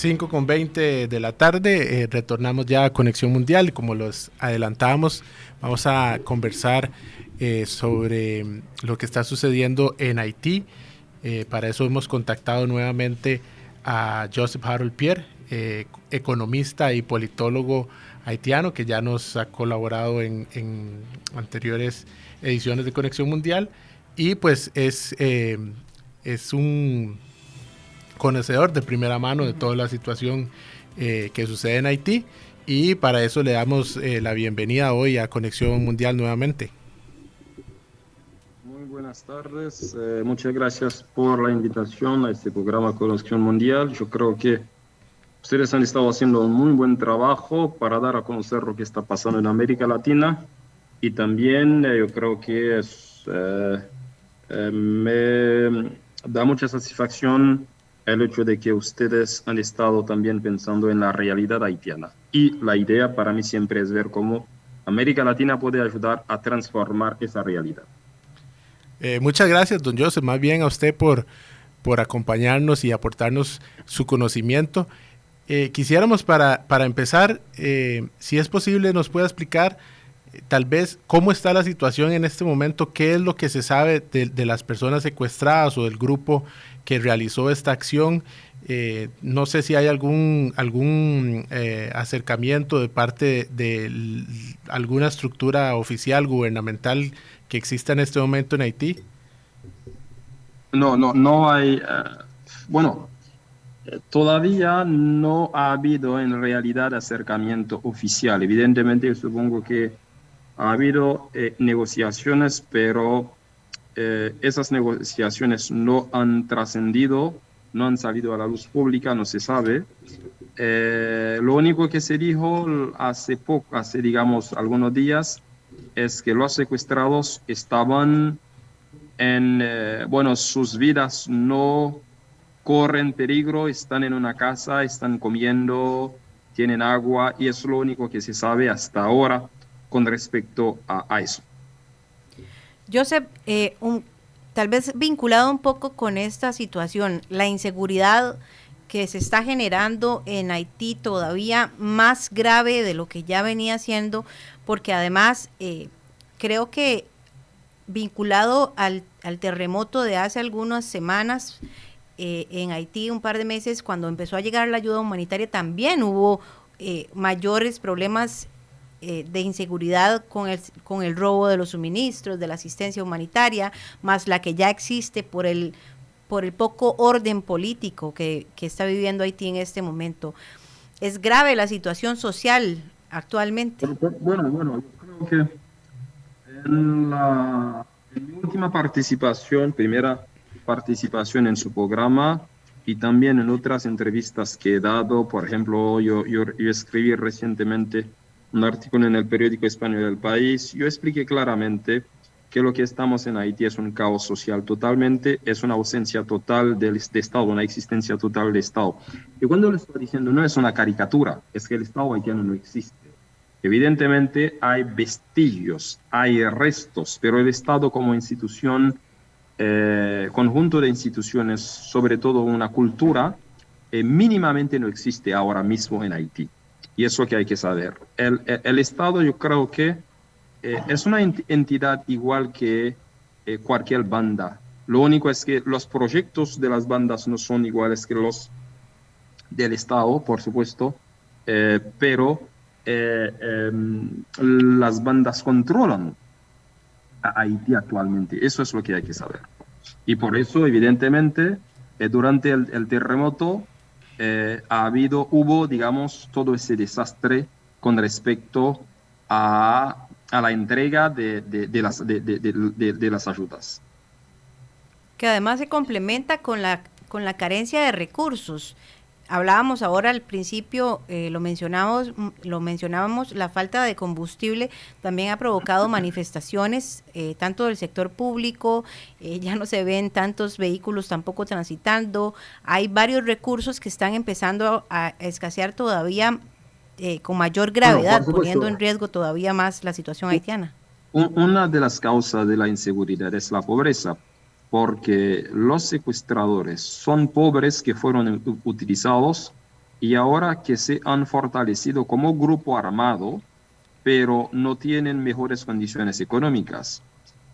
5:20 de la tarde, retornamos ya a Conexión Mundial. Como los adelantábamos, vamos a conversar sobre lo que está sucediendo en Haití. Para eso hemos contactado nuevamente a Joseph Harold Pierre, economista y politólogo haitiano, que ya nos ha colaborado en anteriores ediciones de Conexión Mundial, y pues es un conocedor de primera mano de toda la situación que sucede en Haití, y para eso le damos la bienvenida hoy a Conexión Mundial nuevamente. Muy buenas tardes, muchas gracias por la invitación a este programa Conexión Mundial. Yo creo que ustedes han estado haciendo un muy buen trabajo para dar a conocer lo que está pasando en América Latina, y también yo creo que me da mucha satisfacción el hecho de que ustedes han estado también pensando en la realidad haitiana. Y la idea para mí siempre es ver cómo América Latina puede ayudar a transformar esa realidad. Muchas gracias, don Joseph, más bien a usted por acompañarnos y aportarnos su conocimiento. Quisiéramos para empezar, si es posible, nos pueda explicar tal vez cómo está la situación en este momento, qué es lo que se sabe de las personas secuestradas o del grupo que realizó esta acción. No sé si hay algún acercamiento de parte de alguna estructura oficial gubernamental que exista en este momento en Haití. No hay, bueno, todavía no ha habido en realidad acercamiento oficial. Evidentemente, yo supongo que ha habido negociaciones, pero esas negociaciones no han trascendido, no han salido a la luz pública, no se sabe. Lo único que se dijo hace digamos algunos días, es que los secuestrados estaban sus vidas no corren peligro, están en una casa, están comiendo, tienen agua, y es lo único que se sabe hasta ahora con respecto a eso. Joseph, tal vez vinculado un poco con esta situación, la inseguridad que se está generando en Haití todavía más grave de lo que ya venía siendo, porque además creo que vinculado al terremoto de hace algunas semanas en Haití, un par de meses, cuando empezó a llegar la ayuda humanitaria, también hubo mayores problemas de inseguridad con el robo de los suministros, de la asistencia humanitaria, más la que ya existe por el poco orden político que está viviendo Haití en este momento. Es grave la situación social actualmente. Bueno, yo creo que en mi última primera participación en su programa, y también en otras entrevistas que he dado, por ejemplo, yo escribí recientemente un artículo en el periódico español El País. Yo expliqué claramente que lo que estamos en Haití es un caos social totalmente, es una ausencia total de Estado, una existencia total de Estado. Y cuando lo estoy diciendo, no es una caricatura, es que el Estado haitiano no existe. Evidentemente hay vestigios, hay restos, pero el Estado como institución, conjunto de instituciones, sobre todo una cultura, mínimamente no existe ahora mismo en Haití. Y eso que hay que saber. El Estado, yo creo que es una entidad igual que cualquier banda. Lo único es que los proyectos de las bandas no son iguales que los del Estado, por supuesto, pero las bandas controlan a Haití actualmente. Eso es lo que hay que saber. Y por eso, evidentemente, durante el terremoto hubo, digamos, todo ese desastre con respecto a la entrega de las ayudas. Que además se complementa con la carencia de recursos. Hablábamos ahora al principio, lo mencionábamos, la falta de combustible también ha provocado manifestaciones, tanto del sector público, ya no se ven tantos vehículos tampoco transitando, hay varios recursos que están empezando a escasear todavía con mayor gravedad, poniendo en riesgo todavía más la situación haitiana. Una de las causas de la inseguridad es la pobreza, porque los secuestradores son pobres que fueron utilizados y ahora que se han fortalecido como grupo armado, pero no tienen mejores condiciones económicas.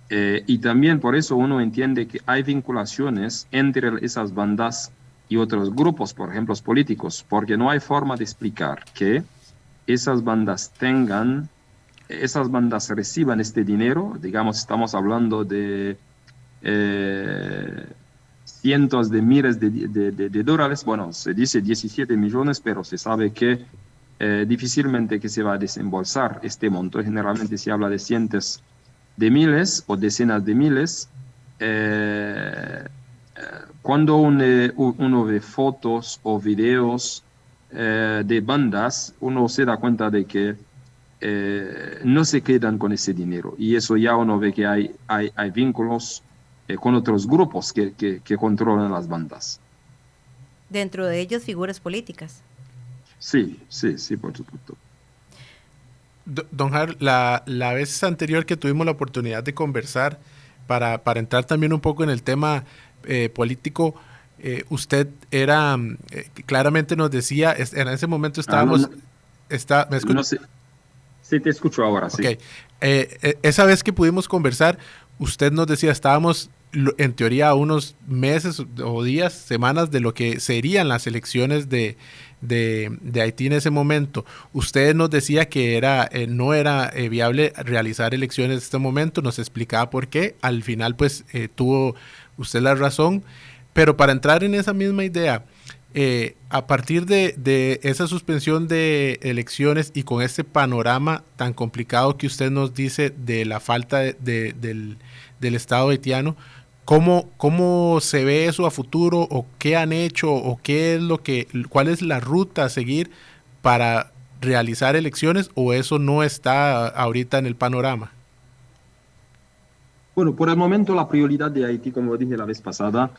Y también por eso uno entiende que hay vinculaciones entre esas bandas y otros grupos, por ejemplo, los políticos, porque no hay forma de explicar que esas bandas reciban este dinero, digamos, estamos hablando de cientos de miles de dólares, bueno, se dice 17 millones, pero se sabe que difícilmente que se va a desembolsar este monto, generalmente se habla de cientos de miles o decenas de miles. Cuando uno ve fotos o videos de bandas, uno se da cuenta de que no se quedan con ese dinero. Y eso ya uno ve que hay vínculos con otros grupos que controlan las bandas. Dentro de ellos figuras políticas. Sí, por supuesto. Don Har, la vez anterior que tuvimos la oportunidad de conversar, para entrar también un poco en el tema político, usted era, claramente nos decía, en ese momento estábamos... ¿Me escucha? No sé. Sí, te escucho ahora, sí. Okay. Esa vez que pudimos conversar, usted nos decía, estábamos en teoría a unos meses o días, semanas de lo que serían las elecciones de Haití en ese momento. Usted nos decía que no era viable realizar elecciones en este momento, nos explicaba por qué. Al final, pues, tuvo usted la razón. Pero para entrar en esa misma idea, a partir de esa suspensión de elecciones y con este panorama tan complicado que usted nos dice de la falta del Estado haitiano, ¿cómo se ve eso a futuro, o qué han hecho, o cuál es la ruta a seguir para realizar elecciones, o eso no está ahorita en el panorama? Bueno, por el momento la prioridad de Haití, como dije la vez pasada,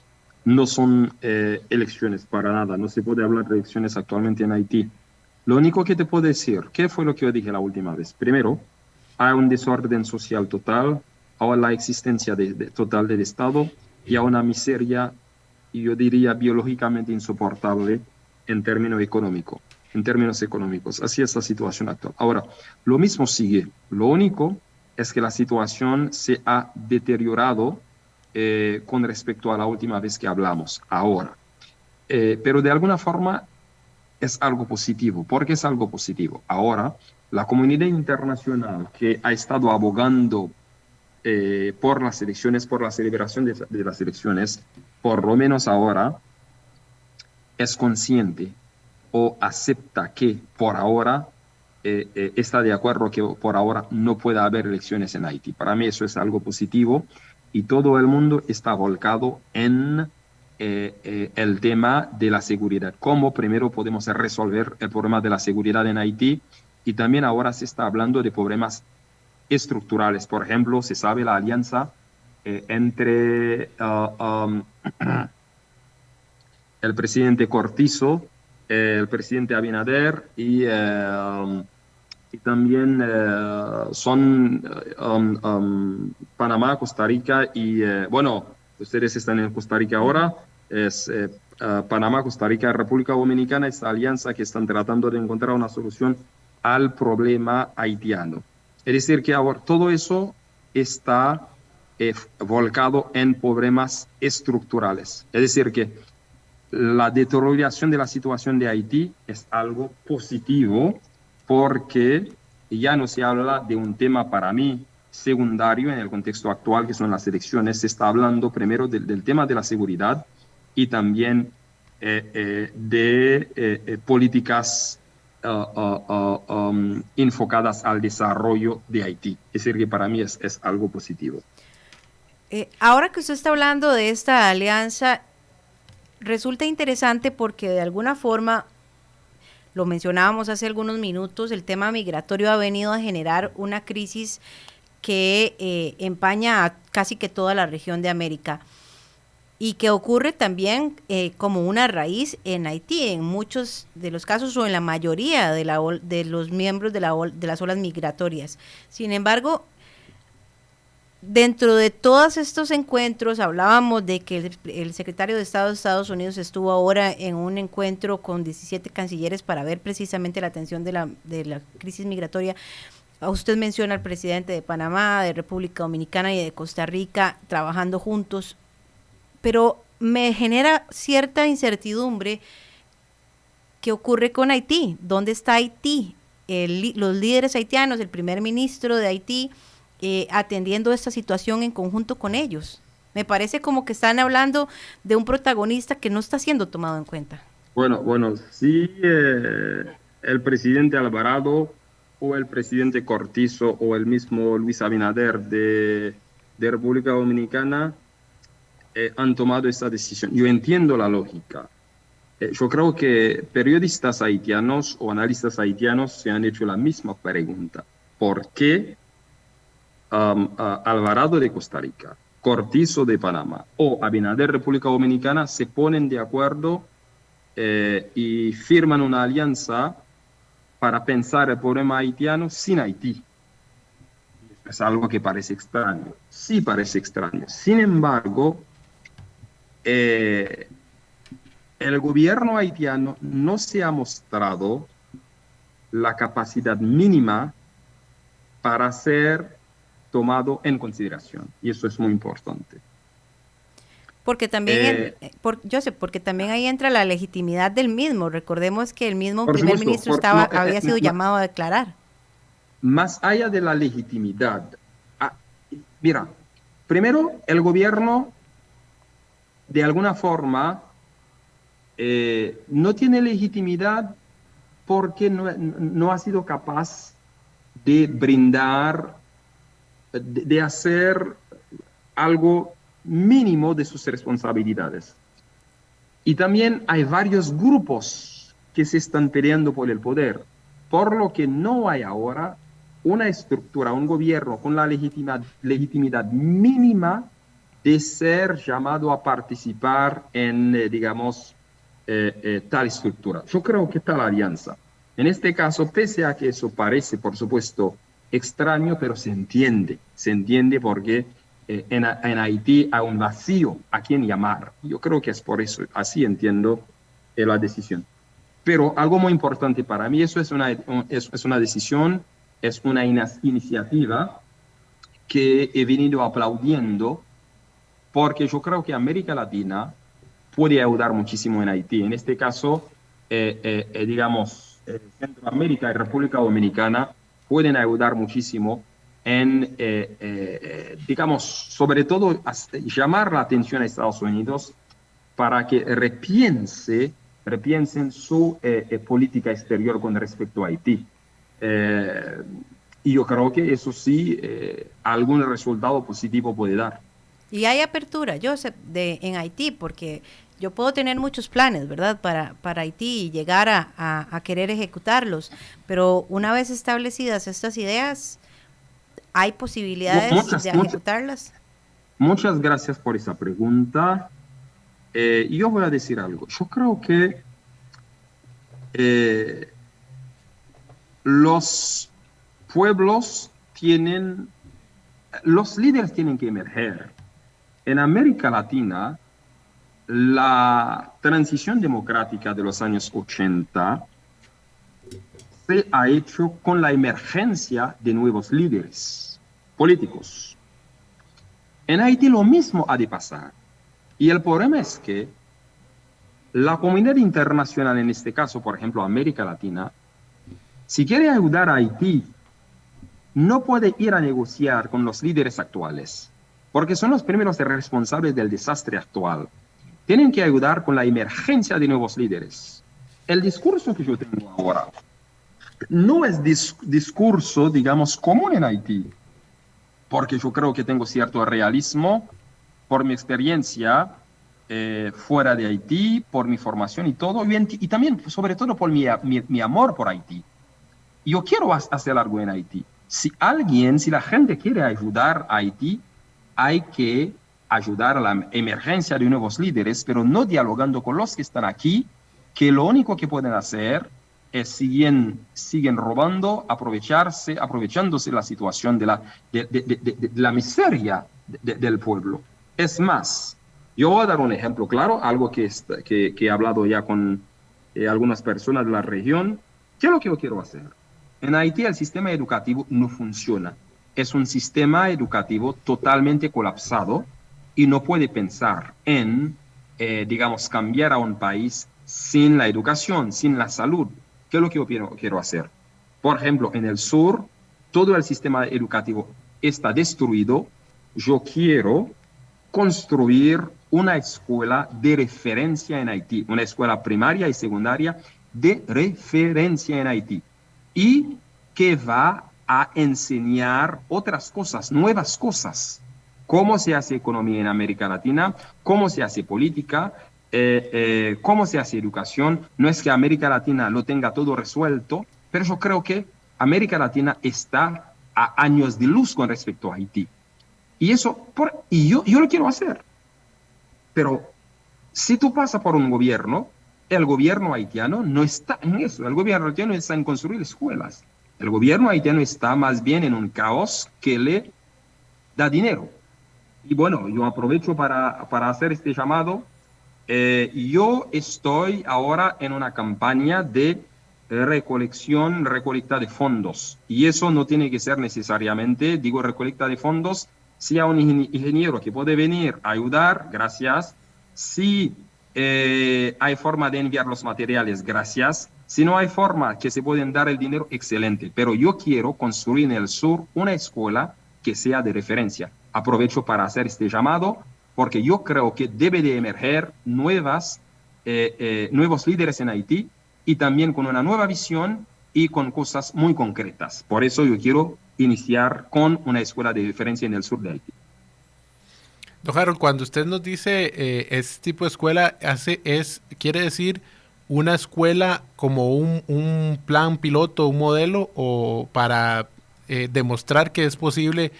no son elecciones para nada. No se puede hablar de elecciones actualmente en Haití. Lo único que te puedo decir, ¿qué fue lo que yo dije la última vez? Primero, hay un desorden social total, a la existencia total del Estado y a una miseria, y yo diría biológicamente insoportable en términos económicos. Así es la situación actual. Ahora, lo mismo sigue. Lo único es que la situación se ha deteriorado con respecto a la última vez que hablamos, ahora. Pero de alguna forma es algo positivo. ¿Por qué es algo positivo? Ahora, la comunidad internacional que ha estado abogando por las elecciones, por la celebración de las elecciones, por lo menos ahora, es consciente o acepta que por ahora está de acuerdo que por ahora no pueda haber elecciones en Haití. Para mí eso es algo positivo, y todo el mundo está volcado en el tema de la seguridad. ¿Cómo primero podemos resolver el problema de la seguridad en Haití? Y también ahora se está hablando de problemas estructurales. Por ejemplo, se sabe la alianza entre el presidente Cortizo, el presidente Abinader y también son Panamá, Costa Rica y, bueno, ustedes están en Costa Rica ahora, es Panamá, Costa Rica, República Dominicana, esta alianza que están tratando de encontrar una solución al problema haitiano. Es decir, que ahora todo eso está volcado en problemas estructurales. Es decir, que la deterioración de la situación de Haití es algo positivo, porque ya no se habla de un tema para mí secundario en el contexto actual, que son las elecciones. Se está hablando primero del tema de la seguridad y también de políticas enfocadas al desarrollo de Haití. Es decir, que para mí es algo positivo. Ahora que usted está hablando de esta alianza, resulta interesante porque de alguna forma, lo mencionábamos hace algunos minutos, el tema migratorio ha venido a generar una crisis que empaña a casi que toda la región de América, y que ocurre también como una raíz en Haití, en muchos de los casos, o en la mayoría de los miembros de las olas migratorias. Sin embargo, dentro de todos estos encuentros hablábamos de que el secretario de Estado de Estados Unidos estuvo ahora en un encuentro con 17 cancilleres para ver precisamente la atención de la crisis migratoria. Usted menciona al presidente de Panamá, de República Dominicana y de Costa Rica trabajando juntos, pero me genera cierta incertidumbre. ¿Qué ocurre con Haití? ¿Dónde está Haití? Los líderes haitianos, el primer ministro de Haití, atendiendo esta situación en conjunto con ellos. Me parece como que están hablando de un protagonista que no está siendo tomado en cuenta. Bueno, sí, el presidente Alvarado o el presidente Cortizo o el mismo Luis Abinader de República Dominicana han tomado esta decisión. Yo entiendo la lógica. Yo creo que periodistas haitianos o analistas haitianos se han hecho la misma pregunta. ¿Por qué Alvarado de Costa Rica, Cortizo de Panamá o Abinader de República Dominicana se ponen de acuerdo y firman una alianza para pensar el problema haitiano sin Haití? Es algo que parece extraño. Sí parece extraño. Sin embargo, el gobierno haitiano no se ha mostrado la capacidad mínima para ser tomado en consideración. Y eso es muy importante. Porque también, porque también ahí entra la legitimidad del mismo. Recordemos que el mismo primer ministro había sido llamado a declarar. Más allá de la legitimidad, mira, primero el gobierno de alguna forma no tiene legitimidad porque no ha sido capaz de brindar, de hacer algo mínimo de sus responsabilidades. Y también hay varios grupos que se están peleando por el poder, por lo que no hay ahora una estructura, un gobierno con la legitimidad mínima de ser llamado a participar en, digamos, tal estructura. Yo creo que tal alianza. En este caso, pese a que eso parece, por supuesto, extraño, pero se entiende porque en Haití hay un vacío a quien llamar. Yo creo que es por eso, así entiendo la decisión. Pero algo muy importante para mí, eso es una decisión, es una iniciativa que he venido aplaudiendo porque yo creo que América Latina puede ayudar muchísimo en Haití. En este caso, digamos, Centroamérica y República Dominicana pueden ayudar muchísimo en, digamos, sobre todo llamar la atención a Estados Unidos para que repiensen su política exterior con respecto a Haití. Y yo creo que eso sí, algún resultado positivo puede dar. Y hay apertura, Joseph, en Haití, porque yo puedo tener muchos planes, ¿verdad?, para Haití y llegar a querer ejecutarlos, pero una vez establecidas estas ideas, ¿hay posibilidades de ejecutarlas? Muchas gracias por esa pregunta. Yo voy a decir algo. Yo creo que los pueblos los líderes tienen que emerger. En América Latina, la transición democrática de los años 80 se ha hecho con la emergencia de nuevos líderes políticos. En Haití lo mismo ha de pasar. Y el problema es que la comunidad internacional, en este caso, por ejemplo, América Latina, si quiere ayudar a Haití, no puede ir a negociar con los líderes actuales, porque son los primeros responsables del desastre actual. Tienen que ayudar con la emergencia de nuevos líderes. El discurso que yo tengo ahora no es discurso, digamos, común en Haití, porque yo creo que tengo cierto realismo por mi experiencia fuera de Haití, por mi formación y todo, y también, sobre todo, por mi amor por Haití. Yo quiero hacer algo en Haití. Si la gente quiere ayudar a Haití, hay que ayudar a la emergencia de nuevos líderes, pero no dialogando con los que están aquí, que lo único que pueden hacer siguen robando, aprovechándose la situación de la miseria del pueblo. Es más, yo voy a dar un ejemplo claro, algo que he hablado ya con algunas personas de la región. ¿Qué es lo que yo quiero hacer? En Haití el sistema educativo no funciona. Es un sistema educativo totalmente colapsado y no puede pensar en, digamos, cambiar a un país sin la educación, sin la salud. ¿Qué es lo que yo quiero hacer? Por ejemplo, en el sur, todo el sistema educativo está destruido. Yo quiero construir una escuela de referencia en Haití, una escuela primaria y secundaria de referencia en Haití, y que va a enseñar otras cosas, nuevas cosas, cómo se hace economía en América Latina, cómo se hace política, cómo se hace educación. No es que América Latina lo tenga todo resuelto, pero yo creo que América Latina está a años de luz con respecto a Haití. Y yo lo quiero hacer. Pero si tú pasas por un gobierno, el gobierno haitiano no está en eso. El gobierno haitiano está en construir escuelas. El gobierno haitiano está más bien en un caos que le da dinero. Y bueno, yo aprovecho para hacer este llamado. Yo estoy ahora en una campaña de recolecta de fondos. Y eso no tiene que ser necesariamente, digo, recolecta de fondos. Si hay un ingeniero que puede venir a ayudar, gracias. Si hay forma de enviar los materiales, gracias. Si no hay forma que se pueden dar el dinero, excelente. Pero yo quiero construir en el sur una escuela que sea de referencia. Aprovecho para hacer este llamado, porque yo creo que debe de emerger nuevos líderes en Haití, y también con una nueva visión y con cosas muy concretas. Por eso yo quiero iniciar con una escuela de referencia en el sur de Haití. Don Harold, cuando usted nos dice este tipo de escuela, ¿quiere decir una escuela como un plan piloto, un modelo, o para demostrar que es posible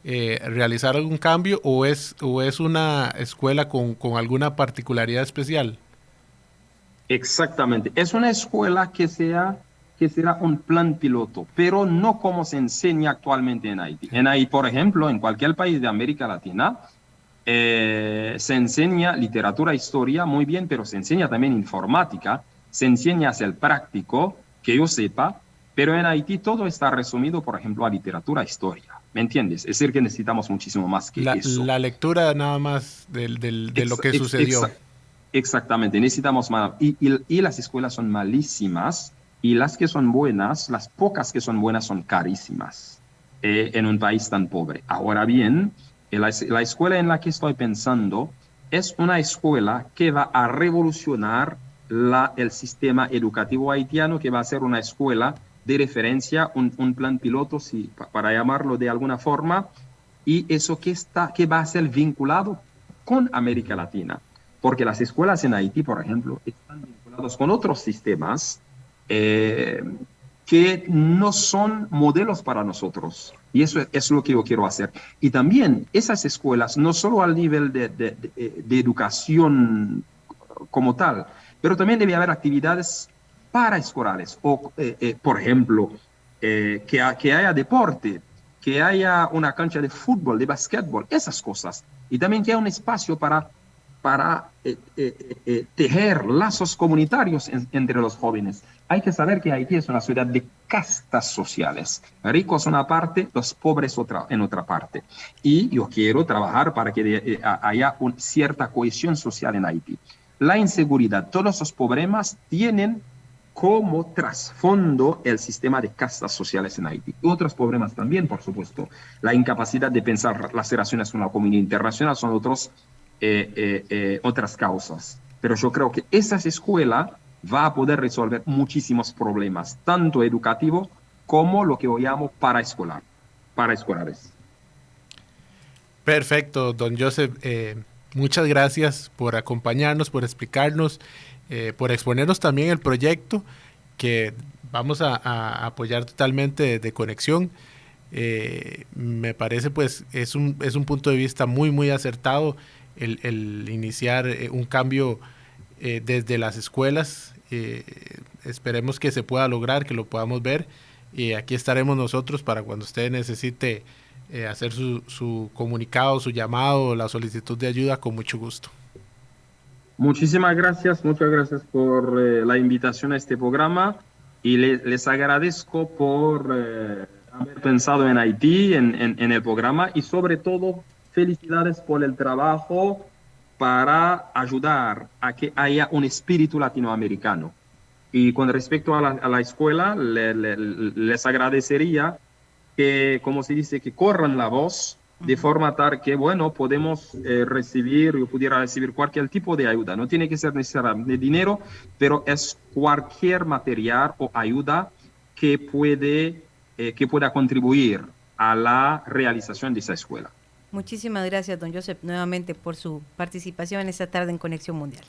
realizar algún cambio, o es una escuela con alguna particularidad especial? Exactamente. Es una escuela que será un plan piloto, pero no como se enseña actualmente en Haití. En Haití, por ejemplo, en cualquier país de América Latina, se enseña literatura, historia, muy bien, pero se enseña también informática, se enseña a ser práctico, que yo sepa, pero en Haití todo está resumido, por ejemplo, a literatura, historia. ¿Me entiendes? Es decir, que necesitamos muchísimo más que eso. La lectura nada más de lo que sucedió. Exactamente, necesitamos más. Y las escuelas son malísimas, y las que son buenas, las pocas que son buenas, son carísimas en un país tan pobre. Ahora bien, la escuela en la que estoy pensando es una escuela que va a revolucionar el sistema educativo haitiano, que va a ser una escuela de referencia, un plan piloto, para llamarlo de alguna forma, y eso que va a ser vinculado con América Latina. Porque las escuelas en Haití, por ejemplo, están vinculadas con otros sistemas que no son modelos para nosotros. Y eso es lo que yo quiero hacer. Y también esas escuelas, no solo al nivel de educación como tal, pero también debe haber actividades paraescolares. O, por ejemplo, que haya deporte, que haya una cancha de fútbol, de básquetbol, esas cosas. Y también que haya un espacio para tejer lazos comunitarios entre los jóvenes. Hay que saber que Haití es una ciudad de castas sociales. Ricos en una parte, los pobres en otra parte. Y yo quiero trabajar para que haya cierta cohesión social en Haití. La inseguridad, todos esos problemas tienen como trasfondo el sistema de castas sociales en Haití. Y otros problemas también, por supuesto. La incapacidad de pensar las relaciones con la comunidad internacional son otras causas. Pero yo creo que esa escuela va a poder resolver muchísimos problemas, tanto educativos como lo que yo llamo paraescolares. Perfecto, don Joseph. Muchas gracias por acompañarnos, por explicarnos, por exponernos también el proyecto que vamos a apoyar totalmente de Conexión. Me parece, pues, es un punto de vista muy, muy acertado el iniciar un cambio desde las escuelas. esperemos que se pueda lograr, que lo podamos ver, y aquí estaremos nosotros para cuando usted necesite hacer su comunicado, su llamado, la solicitud de ayuda, con mucho gusto. Muchísimas gracias, muchas gracias por la invitación a este programa y les agradezco por haber pensado en Haití, en el programa, y sobre todo felicidades por el trabajo para ayudar a que haya un espíritu latinoamericano. Y con respecto a la escuela, les agradecería que, como se dice, que corran la voz de forma tal que, bueno, podemos yo pudiera recibir cualquier tipo de ayuda. No tiene que ser necesariamente dinero, pero es cualquier material o ayuda que pueda contribuir a la realización de esa escuela. Muchísimas gracias, don Joseph, nuevamente por su participación esta tarde en Conexión Mundial.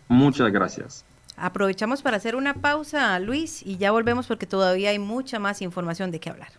Muchas gracias. Aprovechamos para hacer una pausa, Luis, y ya volvemos porque todavía hay mucha más información de qué hablar.